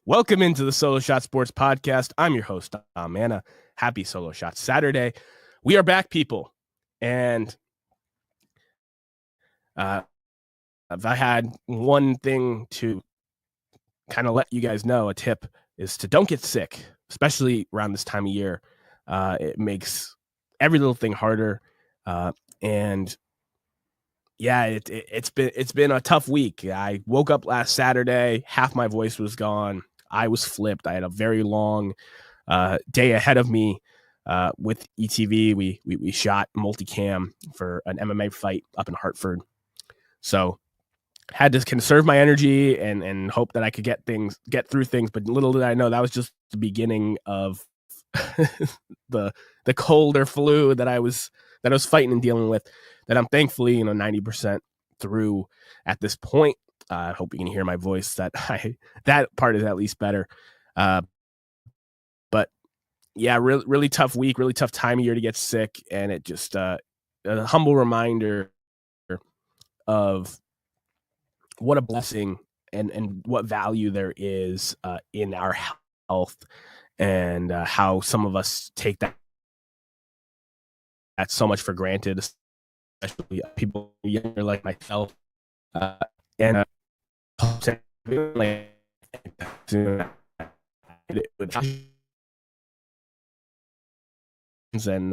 Welcome into the Solo Shot Sports Podcast. I'm your host, Tom Anna. Happy Solo Shot Saturday. We are back, people. And if I had one thing to kind of let you guys know, a tip is to don't get sick, especially around this time of year. It makes every little thing harder. And yeah, it's been a tough week. I woke up last Saturday, half my voice was gone. I was flipped. I had a very long day ahead of me with ETV. We shot multicam for an MMA fight up in Hartford. So had to conserve my energy and hope that I could get through things. But little did I know that was just the beginning of the cold or flu that I was fighting and dealing with, that I'm thankfully 90% through at this point. I hope you can hear my voice. That part is at least better. But yeah, really tough week, really tough time of year to get sick, and it just a humble reminder of what a blessing and what value there is in our health, and how some of us take that so much for granted, especially people younger like myself, and and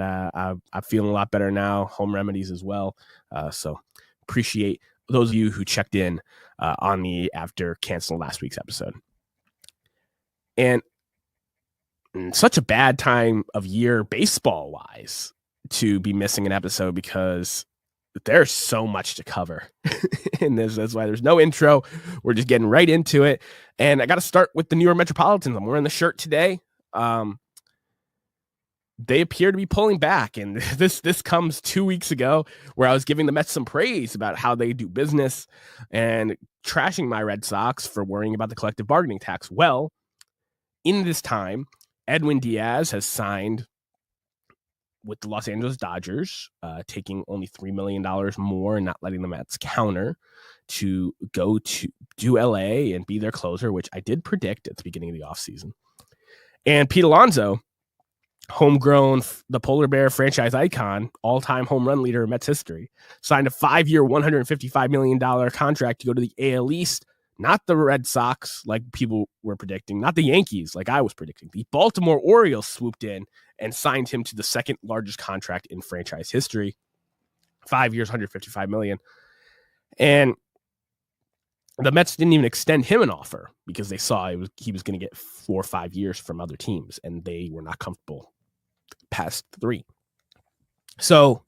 I'm feeling a lot better now. Home remedies as well. So appreciate those of you who checked in on me after canceling last week's episode. And such a bad time of year baseball wise to be missing an episode, because there's so much to cover in this. That's why there's no intro. We're just getting right into it. And I got to start with the New York Metropolitans. I'm wearing the shirt today. They appear to be pulling back. And this comes 2 weeks ago, where I was giving the Mets some praise about how they do business and trashing my Red Sox for worrying about the collective bargaining tax. Well, in this time, Edwin Diaz has signed with the Los Angeles Dodgers, taking only $3 million more and not letting the Mets counter, to go to LA and be their closer, which I did predict at the beginning of the offseason. And Pete Alonso, homegrown, the Polar Bear franchise icon, all-time home run leader in Mets history, signed a 5-year, $155 million contract to go to the AL East. Not the Red Sox, like people were predicting, not the Yankees, like I was predicting. The Baltimore Orioles swooped in and signed him to the second largest contract in franchise history. 5 years, $155 million. And the Mets didn't even extend him an offer because they saw he was going to get 4 or 5 years from other teams, and they were not comfortable past 3. So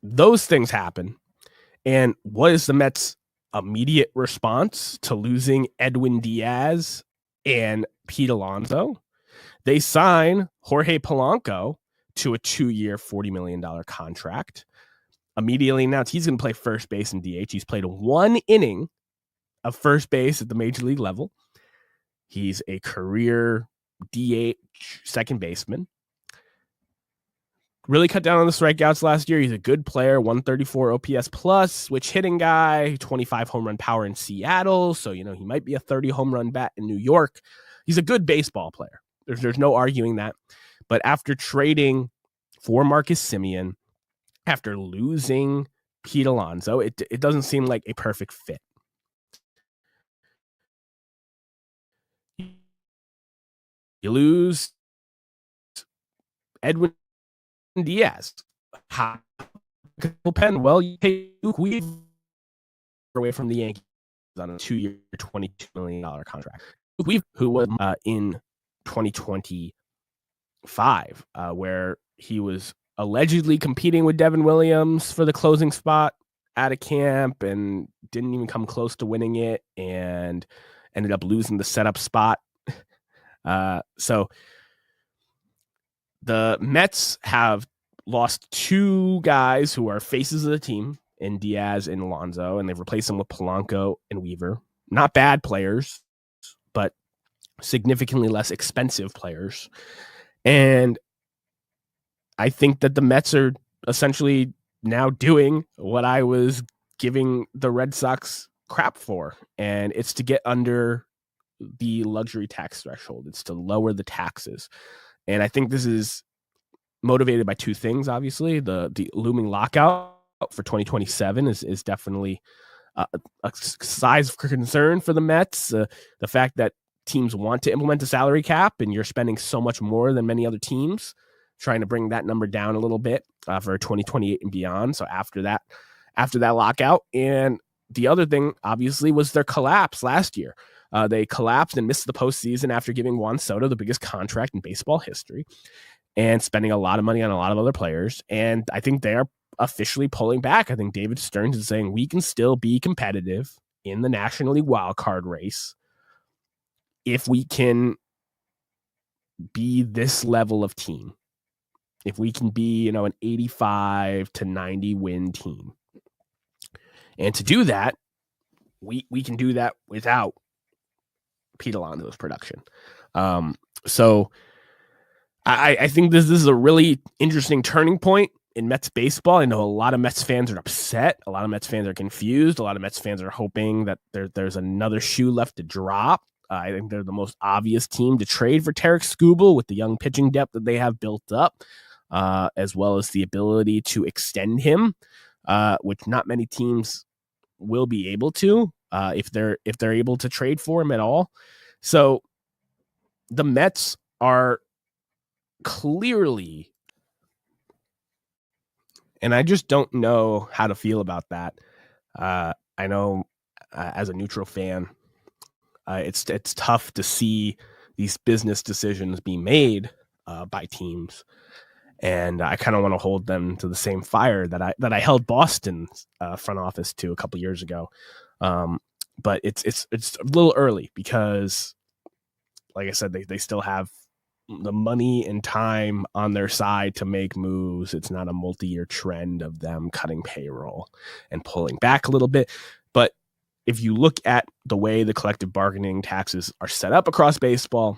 those things happen. And what is the Mets' immediate response to losing Edwin Diaz and Pete Alonso? They sign Jorge Polanco to a 2-year, $40 million contract. Immediately announced he's going to play first base and DH. He's played 1 inning of first base at the major league level. He's a career DH second baseman. Really cut down on the strikeouts last year. He's a good player, 134 OPS plus, switch hitting guy, 25 home run power in Seattle. So, he might be a 30 home run bat in New York. He's a good baseball player. There's no arguing that. But after trading for Marcus Semien, after losing Pete Alonso, it doesn't seem like a perfect fit. You lose Edwin Diaz. How pen? Well, you take Luke Weaver away from the Yankees on a 2-year, $22 million contract. Luke Weaver, who was in 2025, where he was allegedly competing with Devin Williams for the closing spot at a camp and didn't even come close to winning it, and ended up losing the setup spot. So the Mets have lost 2 guys who are faces of the team, in Diaz and Alonso, and they've replaced them with Polanco and Weaver. Not bad players, but significantly less expensive players. And I think that the Mets are essentially now doing what I was giving the Red Sox crap for, and it's to get under the luxury tax threshold. It's to lower the taxes. And I think this is motivated by two things, obviously. The looming lockout for 2027 is definitely a size of concern for the Mets. The fact that teams want to implement a salary cap and you're spending so much more than many other teams, trying to bring that number down a little bit for 2028 and beyond. So after that lockout. And the other thing, obviously, was their collapse last year. They collapsed and missed the postseason after giving Juan Soto the biggest contract in baseball history and spending a lot of money on a lot of other players. And I think they are officially pulling back. I think David Stearns is saying we can still be competitive in the National League wildcard race if we can be this level of team. If we can be, an 85 to 90 win team. And to do that, we can do that without Pete Alonso's production. So I think this is a really interesting turning point in Mets baseball. I know a lot of Mets fans are upset. A lot of Mets fans are confused. A lot of Mets fans are hoping that there's another shoe left to drop. I think they're the most obvious team to trade for Tarek Skubal with the young pitching depth that they have built up, as well as the ability to extend him, which not many teams will be able to if they're able to trade for him at all. So the Mets are clearly, and I just don't know how to feel about that. I know as a neutral fan, it's tough to see these business decisions be made by teams, and I kind of want to hold them to the same fire that I held Boston's front office to a couple years ago. But it's a little early because, like I said, they still have the money and time on their side to make moves. It's not a multi-year trend of them cutting payroll and pulling back a little bit. But if you look at the way the collective bargaining taxes are set up across baseball,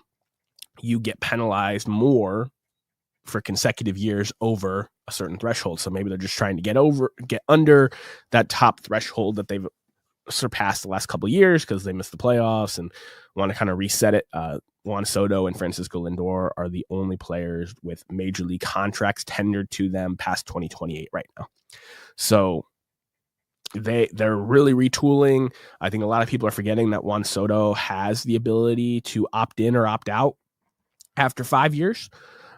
you get penalized more for consecutive years over a certain threshold. So maybe they're just trying to get under that top threshold that they've surpassed the last couple of years because they missed the playoffs and want to kind of reset it. Juan Soto and Francisco Lindor are the only players with major league contracts tendered to them past 2028 right now. So they're really retooling. I think a lot of people are forgetting that Juan Soto has the ability to opt in or opt out after 5 years.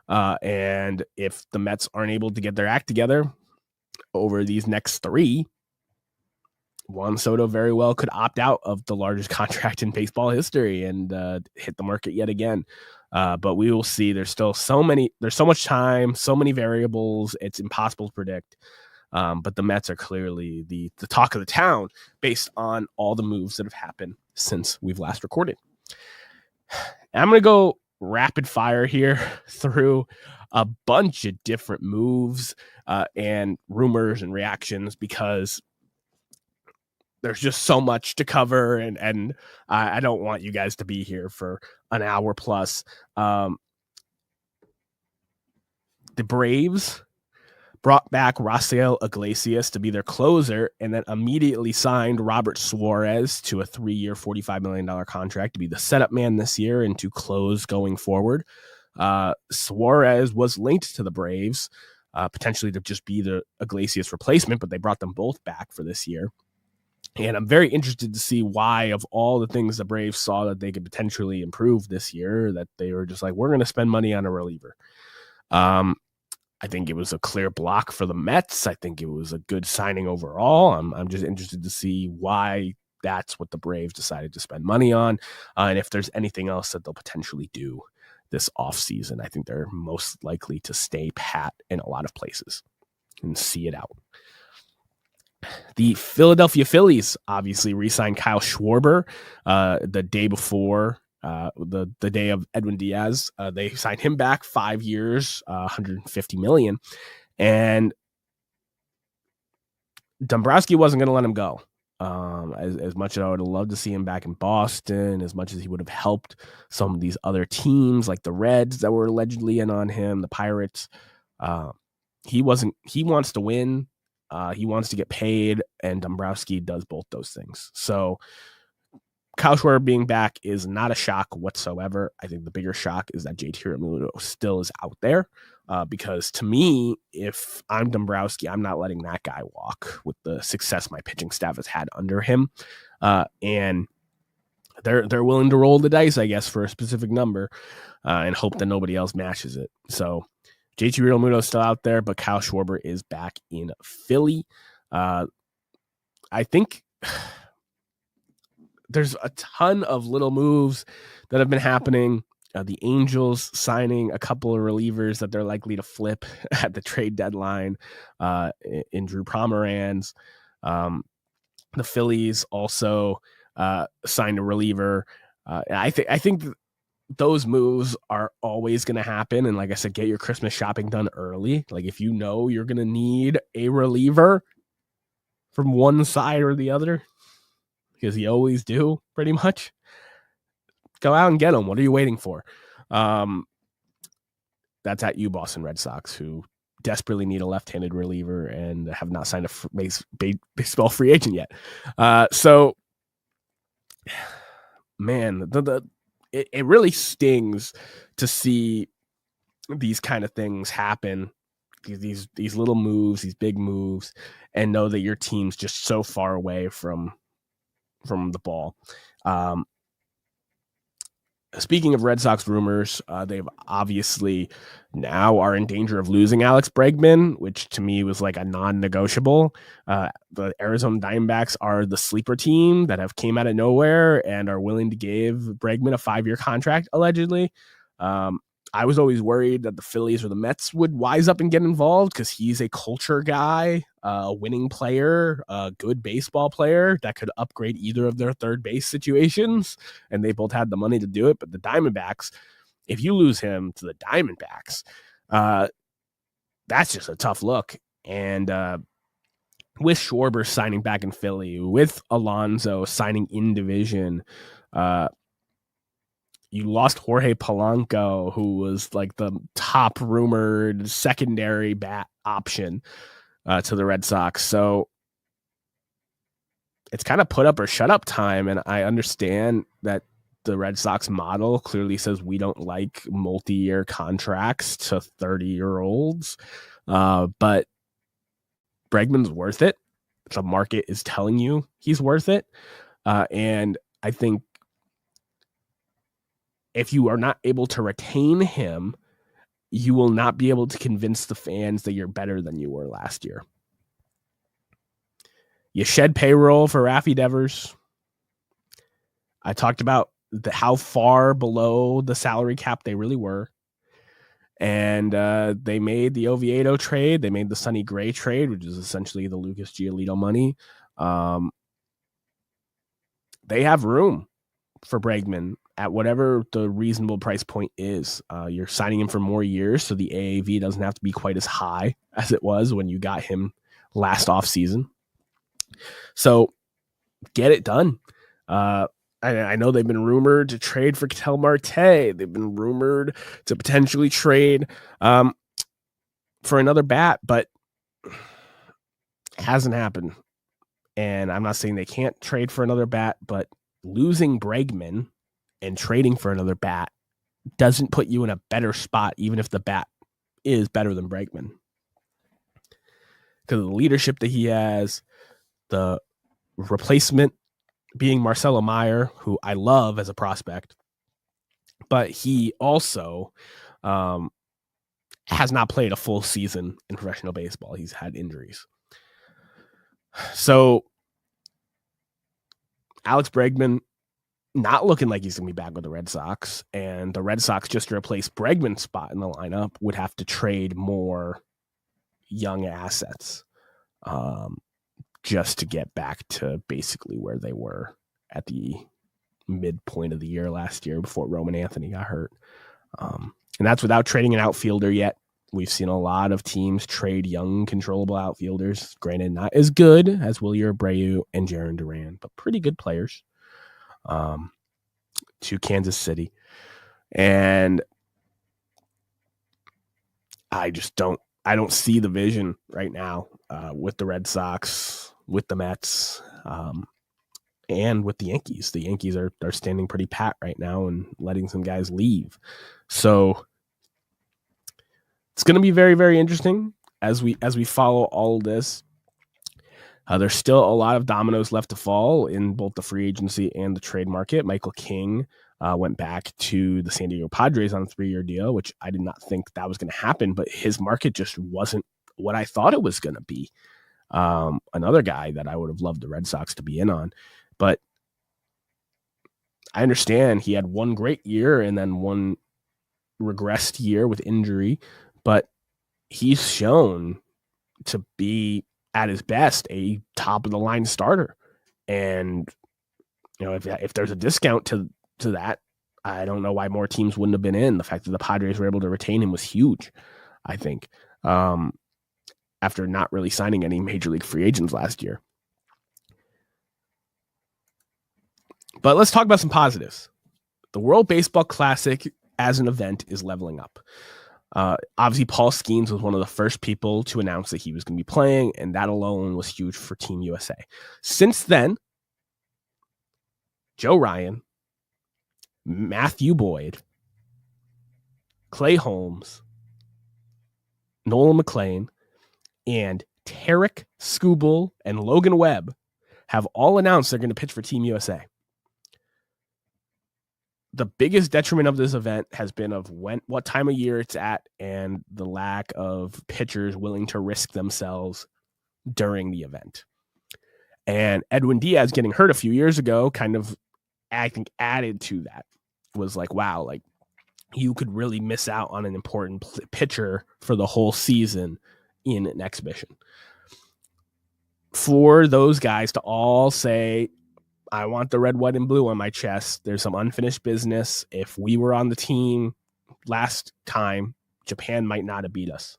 And if the Mets aren't able to get their act together over these next 3, Juan Soto very well could opt out of the largest contract in baseball history and hit the market yet again. But we will see. There's so much time, so many variables. It's impossible to predict. But the Mets are clearly the talk of the town based on all the moves that have happened since we've last recorded. And I'm going to go rapid fire here through a bunch of different moves and rumors and reactions because there's just so much to cover, and I don't want you guys to be here for an hour plus. The Braves brought back Rafael Iglesias to be their closer and then immediately signed Robert Suarez to a 3-year, $45 million contract to be the setup man this year and to close going forward. Suarez was linked to the Braves, potentially to just be the Iglesias replacement, but they brought them both back for this year. And I'm very interested to see why, of all the things the Braves saw that they could potentially improve this year, that they were just like, we're going to spend money on a reliever. I think it was a clear block for the Mets. I think it was a good signing overall. I'm just interested to see why that's what the Braves decided to spend money on. And if there's anything else that they'll potentially do this offseason. I think they're most likely to stay pat in a lot of places and see it out. The Philadelphia Phillies obviously re-signed Kyle Schwarber the day before the day of Edwin Diaz. They signed him back 5 years, $150 million, and Dombrowski wasn't going to let him go. As much as I would have loved to see him back in Boston, as much as he would have helped some of these other teams like the Reds that were allegedly in on him, the Pirates, he wants to win. He wants to get paid, and Dombrowski does both those things. So Kyle Schwarber being back is not a shock whatsoever. I think the bigger shock is that JT Realmuto still is out there. Because to me, if I'm Dombrowski, I'm not letting that guy walk with the success my pitching staff has had under him. And they're willing to roll the dice, I guess, for a specific number and hope that nobody else matches it. So JT Realmuto is still out there, but Kyle Schwarber is back in Philly. I think there's a ton of little moves that have been happening. The Angels signing a couple of relievers that they're likely to flip at the trade deadline in Drew Pomeranz. The Phillies also signed a reliever. I think those moves are always going to happen. And like I said, get your Christmas shopping done early. Like if you know you're going to need a reliever from one side or the other, because you always do pretty much, go out and get them. What are you waiting for? That's at you, Boston Red Sox, who desperately need a left-handed reliever and have not signed a baseball free agent yet. So, man, it really stings to see these kind of things happen, these little moves, these big moves, and know that your team's just so far away from the ball. Speaking of Red Sox rumors, they've obviously now are in danger of losing Alex Bregman, which to me was like a non-negotiable. The Arizona Diamondbacks are the sleeper team that have came out of nowhere and are willing to give Bregman a 5-year contract, allegedly. I was always worried that the Phillies or the Mets would wise up and get involved because he's a culture guy, a winning player, a good baseball player that could upgrade either of their third base situations, and they both had the money to do it. But the Diamondbacks, if you lose him to the Diamondbacks, that's just a tough look. And with Schwarber signing back in Philly, with Alonso signing in division, you lost Jorge Polanco, who was like the top rumored secondary bat option to the Red Sox. So it's kind of put up or shut up time. And I understand that the Red Sox model clearly says we don't like multi-year contracts to 30-year-olds. But Bregman's worth it. The market is telling you he's worth it. And I think if you are not able to retain him, you will not be able to convince the fans that you're better than you were last year. You shed payroll for Raffy Devers. I talked about how far below the salary cap they really were. And they made the Oviedo trade. They made the Sonny Gray trade, which is essentially the Lucas Giolito money. They have room for Bregman at whatever the reasonable price point is. You're signing him for more years, so the AAV doesn't have to be quite as high as it was when you got him last offseason. So get it done. I know they've been rumored to trade for Ketel Marte. They've been rumored to potentially trade for another bat, but it hasn't happened. And I'm not saying they can't trade for another bat, but losing Bregman and trading for another bat doesn't put you in a better spot, even if the bat is better than Bregman. Because of the leadership that he has, the replacement being Marcelo Meyer, who I love as a prospect, but he also has not played a full season in professional baseball. He's had injuries. So Alex Bregman not looking like he's going to be back with the Red Sox, and the Red Sox, just to replace Bregman's spot in the lineup, would have to trade more young assets just to get back to basically where they were at the midpoint of the year last year before Roman Anthony got hurt. And that's without trading an outfielder yet. We've seen a lot of teams trade young, controllable outfielders. Granted, not as good as Wilyer Abreu and Jarren Duran, but pretty good players to Kansas City. And I don't see the vision right now with the Red Sox, with the Mets, and with the Yankees. The Yankees are standing pretty pat right now and letting some guys leave. So it's going to be very, very interesting as we follow all of this. There's still a lot of dominoes left to fall in both the free agency and the trade market. Michael King went back to the San Diego Padres on a 3-year deal, which I did not think that was going to happen, but his market just wasn't what I thought it was going to be. Another guy that I would have loved the Red Sox to be in on, but I understand he had one great year and then one regressed year with injury, but he's shown to be at his best a top of the line starter. And if there's a discount to that, I don't know why more teams wouldn't have been in. The fact that the Padres were able to retain him was huge, I think, after not really signing any major league free agents last year. But let's talk about some positives. The World Baseball Classic as an event is leveling up. Obviously, Paul Skeens was one of the first people to announce that he was going to be playing, and that alone was huge for Team USA. Since then, Joe Ryan, Matthew Boyd, Clay Holmes, Nolan McLean, and Tarek Skubal and Logan Webb have all announced they're going to pitch for Team USA. The biggest detriment of this event has been of what time of year it's at and the lack of pitchers willing to risk themselves during the event. And Edwin Diaz getting hurt a few years ago kind of, I think, added to that. Was like, wow, like you could really miss out on an important pitcher for the whole season in an exhibition. For those guys to all say, I want the red, white, and blue on my chest. There's some unfinished business. If we were on the team last time, Japan might not have beat us.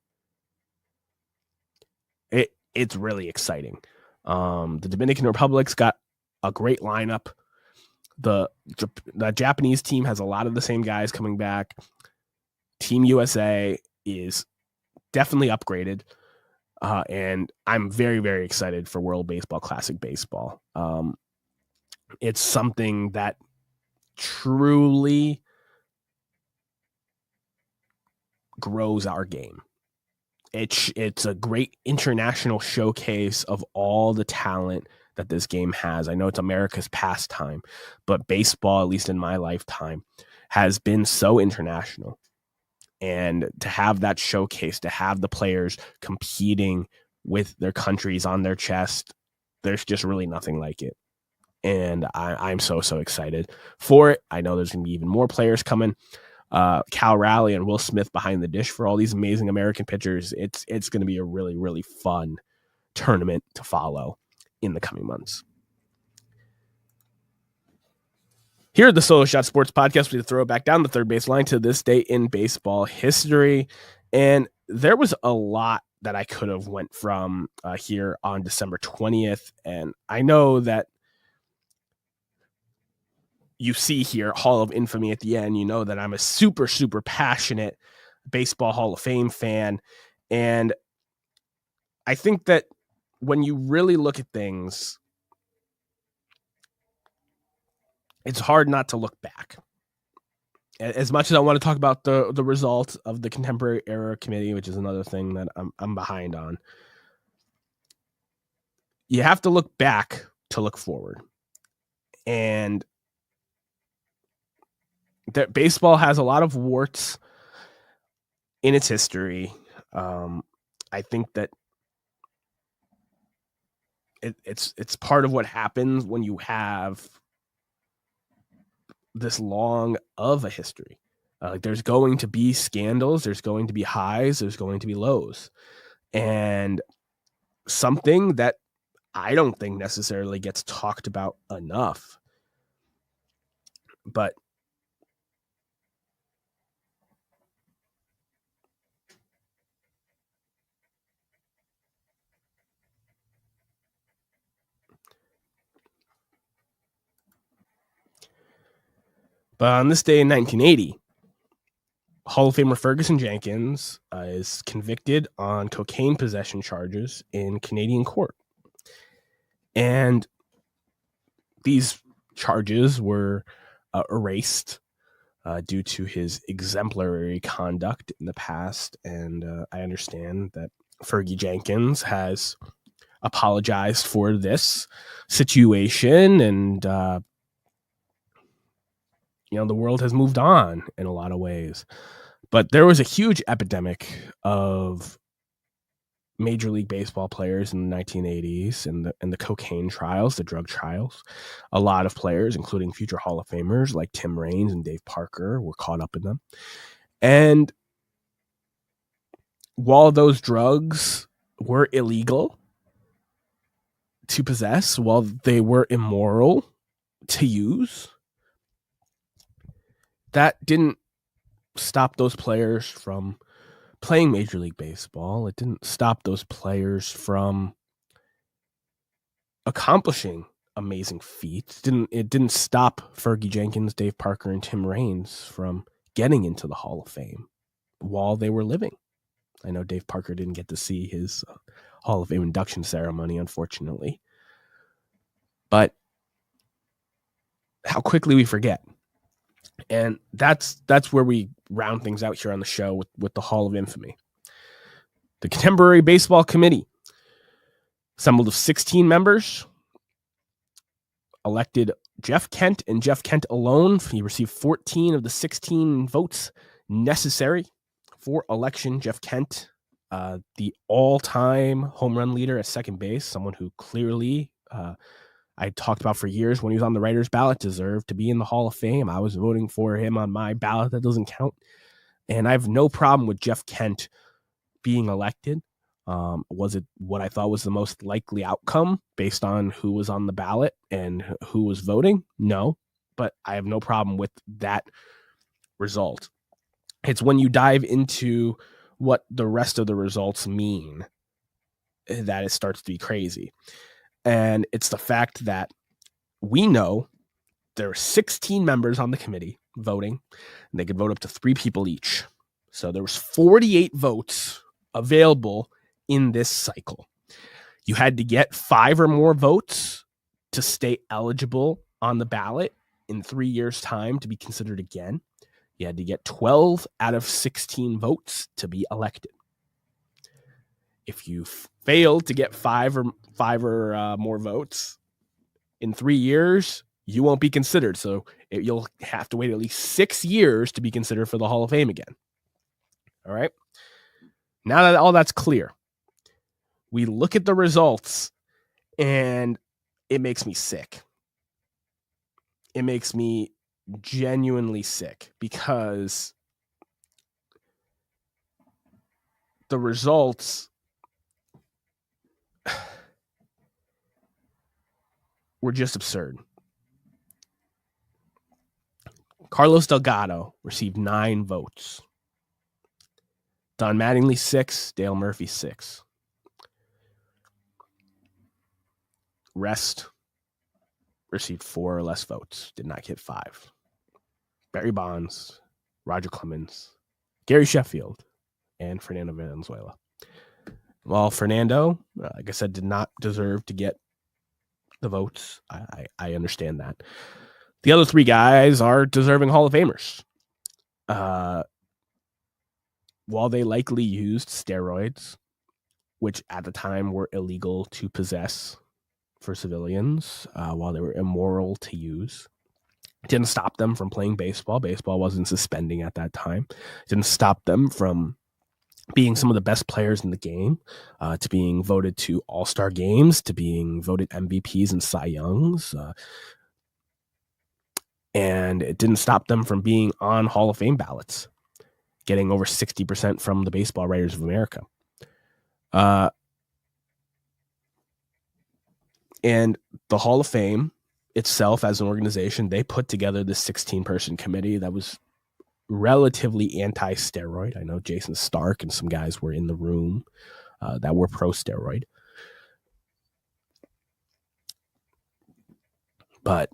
It's really exciting. The Dominican Republic's got a great lineup. The Japanese team has a lot of the same guys coming back. Team USA is definitely upgraded. And I'm very, very excited for World Baseball Classic Baseball. It's something that truly grows our game. It's a great international showcase of all the talent that this game has. I know it's America's pastime, but baseball, at least in my lifetime, has been so international. And to have that showcase, to have the players competing with their countries on their chest, there's just really nothing like it. And I'm so excited for it. I know there's going to be even more players coming. Cal Raleigh and Will Smith behind the dish for all these amazing American pitchers. It's going to be a really, really fun tournament to follow in the coming months. Here at the Solo Shot Sports Podcast, we throw it back down the third baseline to this day in baseball history. And there was a lot that I could have went from here on December 20th. And I know that you see here Hall of Infamy at the end. You know that I'm a super, super passionate Baseball Hall of Fame fan. And I think that when you really look at things, it's hard not to look back. As much as I want to talk about the result of the Contemporary Era Committee, which is another thing that I'm behind on, you have to look back to look forward. And that baseball has a lot of warts in its history. I think that it's part of what happens when you have this long of a history. Like there's going to be scandals, there's going to be highs, there's going to be lows. And something that I don't think necessarily gets talked about enough, but on this day in 1980, Hall of Famer Ferguson Jenkins is convicted on cocaine possession charges in Canadian court. And these charges were erased due to his exemplary conduct in the past. And I understand that Fergie Jenkins has apologized for this situation, and the world has moved on in a lot of ways. But there was a huge epidemic of Major League Baseball players in the 1980s and the cocaine trials, the drug trials. A lot of players, including future Hall of Famers like Tim Raines and Dave Parker, were caught up in them. And while those drugs were illegal to possess, while they were immoral to use, that didn't stop those players from playing Major League Baseball. It didn't stop those players from accomplishing amazing feats. It didn't stop Fergie Jenkins, Dave Parker, and Tim Raines from getting into the Hall of Fame while they were living. I know Dave Parker didn't get to see his Hall of Fame induction ceremony, unfortunately. But how quickly we forget. And that's where we round things out here on the show with the Hall of Infamy. The Contemporary Baseball Committee, assembled of 16 members, elected Jeff Kent and Jeff Kent alone. He received 14 of the 16 votes necessary for election. Jeff Kent, the all-time home run leader at second base, someone who clearly I talked about for years when he was on the writer's ballot, deserved to be in the Hall of Fame. I was voting for him on my ballot. That doesn't count. And I have no problem with Jeff Kent being elected. Was it what I thought was the most likely outcome based on who was on the ballot and who was voting? No, but I have no problem with that result. It's when you dive into what the rest of the results mean that it starts to be crazy. And it's the fact that we know there are 16 members on the committee voting, and they could vote up to 3 people each. So there was 48 votes available in this cycle. You had to get 5 or more votes to stay eligible on the ballot in 3 years' time to be considered again. You had to get 12 out of 16 votes to be elected. If you failed to get 5 or more votes in 3 years, you won't be considered. So you'll have to wait at least 6 years to be considered for the Hall of Fame again. All right. Now that all that's clear, we look at the results and it makes me sick. It makes me genuinely sick because the results were just absurd. Carlos Delgado received 9 votes. Don Mattingly 6, Dale Murphy 6. Rest received 4 or less votes, did not get 5. Barry Bonds, Roger Clemens, Gary Sheffield, and Fernando Valenzuela. While Fernando, like I said, did not deserve to get the votes, I understand that. The other 3 guys are deserving Hall of Famers. While they likely used steroids, which at the time were illegal to possess for civilians, while they were immoral to use, it didn't stop them from playing baseball. Baseball wasn't suspending at that time. It didn't stop them from being some of the best players in the game, to being voted to all-star games, to being voted MVPs and Cy Youngs. And it didn't stop them from being on Hall of Fame ballots, getting over 60% from the Baseball Writers of America. And the Hall of Fame itself as an organization, they put together this 16-person committee that was relatively anti-steroid. I know Jason Stark and some guys were in the room that were pro-steroid. But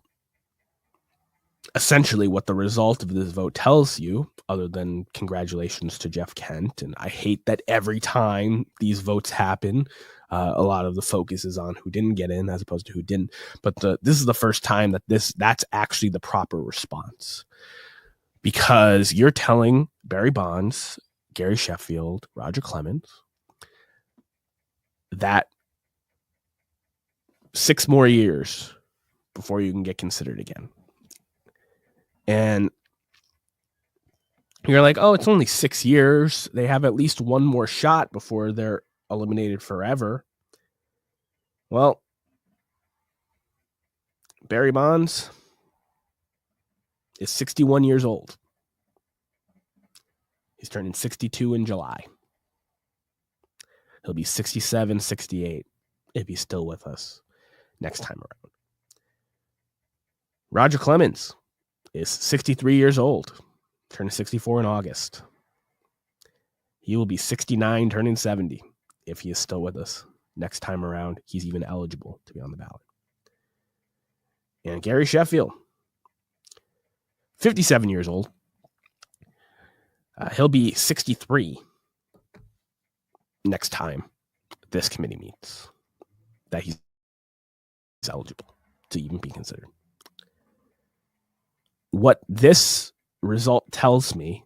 essentially what the result of this vote tells you, other than congratulations to Jeff Kent, and I hate that every time these votes happen, a lot of the focus is on who didn't get in as opposed to who didn't. But this is the first time that that's actually the proper response, because you're telling Barry Bonds, Gary Sheffield, Roger Clemens that 6 more years before you can get considered again. And you're like, oh, it's only 6 years. They have at least one more shot before they're eliminated forever. Well, Barry Bonds is 61 years old. He's turning 62 in July. He'll be 67, 68 if he's still with us next time around. Roger Clemens is 63 years old, turning 64 in August. He will be 69, turning 70 if he is still with us next time around. He's even eligible to be on the ballot. And Gary Sheffield, 57 years old. He'll be 63 next time this committee meets, that he's eligible to even be considered. What this result tells me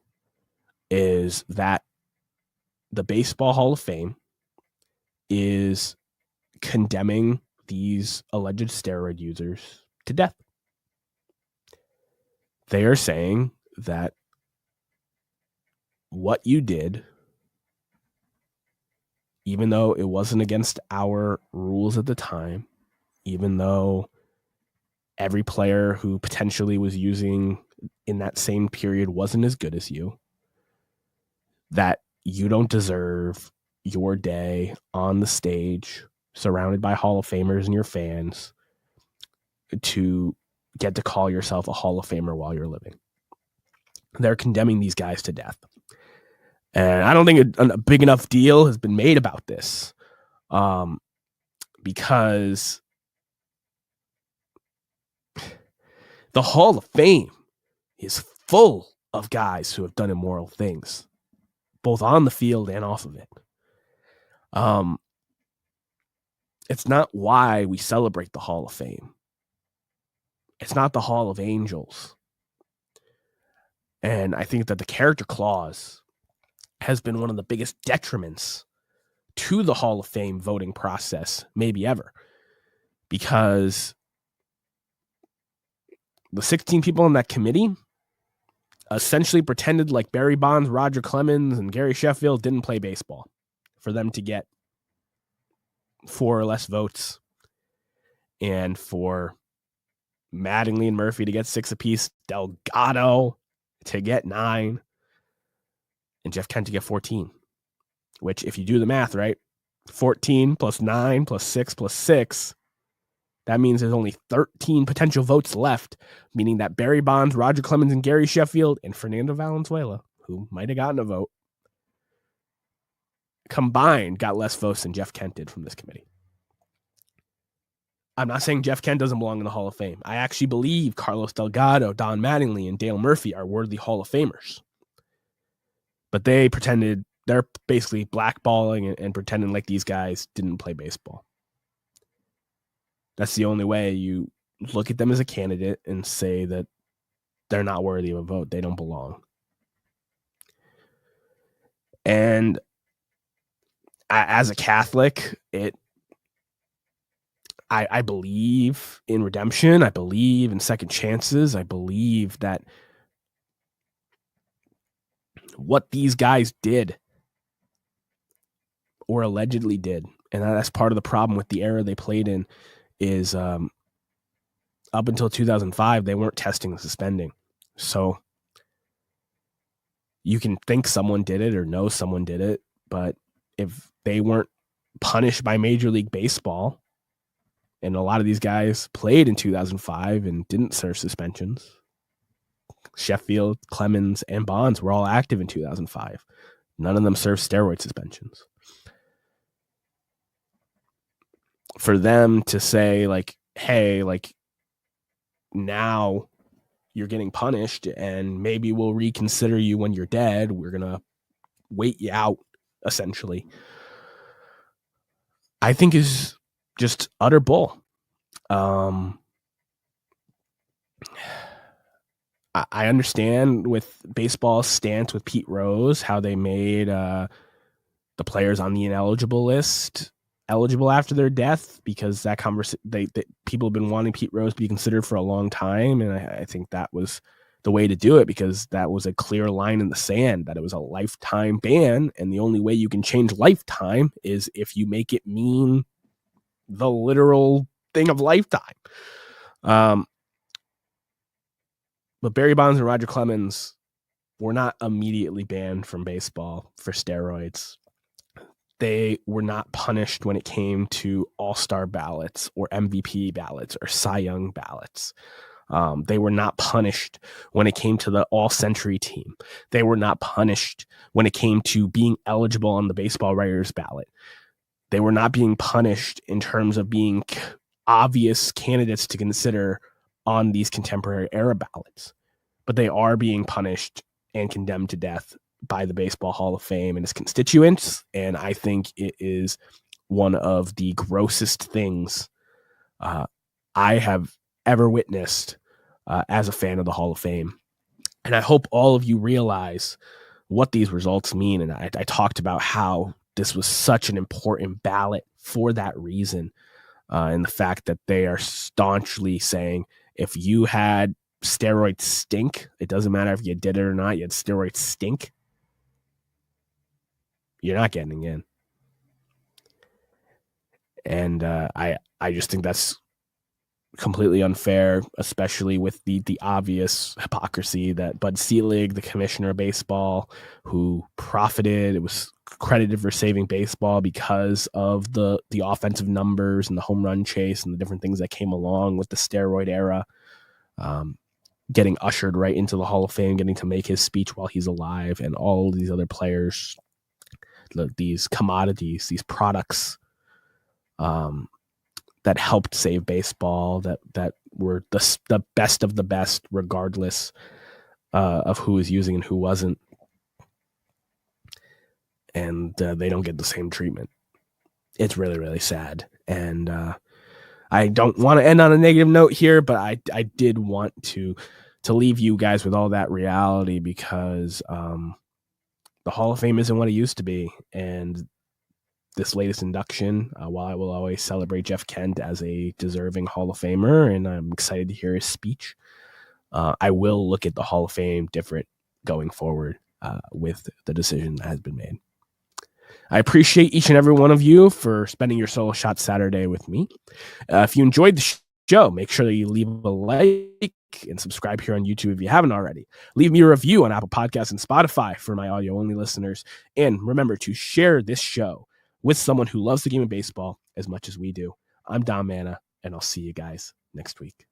is that the Baseball Hall of Fame is condemning these alleged steroid users to death. They are saying that what you did, even though it wasn't against our rules at the time, even though every player who potentially was using in that same period wasn't as good as you, that you don't deserve your day on the stage surrounded by Hall of Famers and your fans to get to call yourself a Hall of Famer while you're living. They're condemning these guys to death. And I don't think a big enough deal has been made about this, because the Hall of Fame is full of guys who have done immoral things, both on the field and off of it. It's not why we celebrate the Hall of Fame. It's not the Hall of Angels. And I think that the character clause has been one of the biggest detriments to the Hall of Fame voting process, maybe ever, because the 16 people on that committee essentially pretended like Barry Bonds, Roger Clemens, and Gary Sheffield didn't play baseball for them to get 4 or less votes, and for Mattingly and Murphy to get 6 apiece, Delgado to get 9, and Jeff Kent to get 14, which, if you do the math right, 14 plus 9 plus 6 plus 6, that means there's only 13 potential votes left, meaning that Barry Bonds, Roger Clemens, and Gary Sheffield, and Fernando Valenzuela, who might have gotten a vote, combined got less votes than Jeff Kent did from this committee. I'm not saying Jeff Kent doesn't belong in the Hall of Fame. I actually believe Carlos Delgado, Don Mattingly, and Dale Murphy are worthy Hall of Famers. But they pretended, they're basically blackballing and pretending like these guys didn't play baseball. That's the only way you look at them as a candidate and say that they're not worthy of a vote. They don't belong. And as a Catholic, I believe in redemption. I believe in second chances. I believe that what these guys did or allegedly did, and that's part of the problem with the era they played in, is up until 2005, they weren't testing and suspending. So you can think someone did it or know someone did it, but if they weren't punished by Major League Baseball, and a lot of these guys played in 2005 and didn't serve suspensions. Sheffield, Clemens, and Bonds were all active in 2005. None of them served steroid suspensions. For them to say, like, hey, like, now you're getting punished, and maybe we'll reconsider you when you're dead. We're going to wait you out, essentially, I think is just utter bull. I understand with baseball's stance with Pete Rose, how they made the players on the ineligible list eligible after their death, because that people have been wanting Pete Rose to be considered for a long time, and I think that was the way to do it, because that was a clear line in the sand that it was a lifetime ban, and the only way you can change lifetime is if you make it mean the literal thing of lifetime. But Barry Bonds and Roger Clemens were not immediately banned from baseball for steroids. They were not punished when it came to all-star ballots or MVP ballots or Cy Young ballots. They were not punished when it came to the all-century team. They were not punished when it came to being eligible on the baseball writers ballot. They were not being punished in terms of being obvious candidates to consider on these contemporary era ballots, but they are being punished and condemned to death by the Baseball Hall of Fame and its constituents. And I think it is one of the grossest things I have ever witnessed as a fan of the Hall of Fame. And I hope all of you realize what these results mean. And I talked about how this was such an important ballot for that reason. And the fact that they are staunchly saying, if you had steroids stink, it doesn't matter if you did it or not, you had steroids stink, you're not getting in. And I just think that's completely unfair, especially with the obvious hypocrisy that Bud Selig, the commissioner of baseball, who profited, it was credited for saving baseball because of the offensive numbers and the home run chase and the different things that came along with the steroid era, getting ushered right into the Hall of Fame, getting to make his speech while he's alive, and all these other players, these commodities, these products that helped save baseball, that were the best of the best, regardless of who was using and who wasn't. And they don't get the same treatment. It's really, really sad. And I don't want to end on a negative note here, but I did want to leave you guys with all that reality, because the Hall of Fame isn't what it used to be. And this latest induction, while I will always celebrate Jeff Kent as a deserving Hall of Famer, and I'm excited to hear his speech, I will look at the Hall of Fame different going forward with the decision that has been made. I appreciate each and every one of you for spending your Solo Shot Saturday with me. If you enjoyed the show, make sure that you leave a like and subscribe here on YouTube if you haven't already. Leave me a review on Apple Podcasts and Spotify for my audio-only listeners. And remember to share this show with someone who loves the game of baseball as much as we do. I'm Dom Manna, and I'll see you guys next week.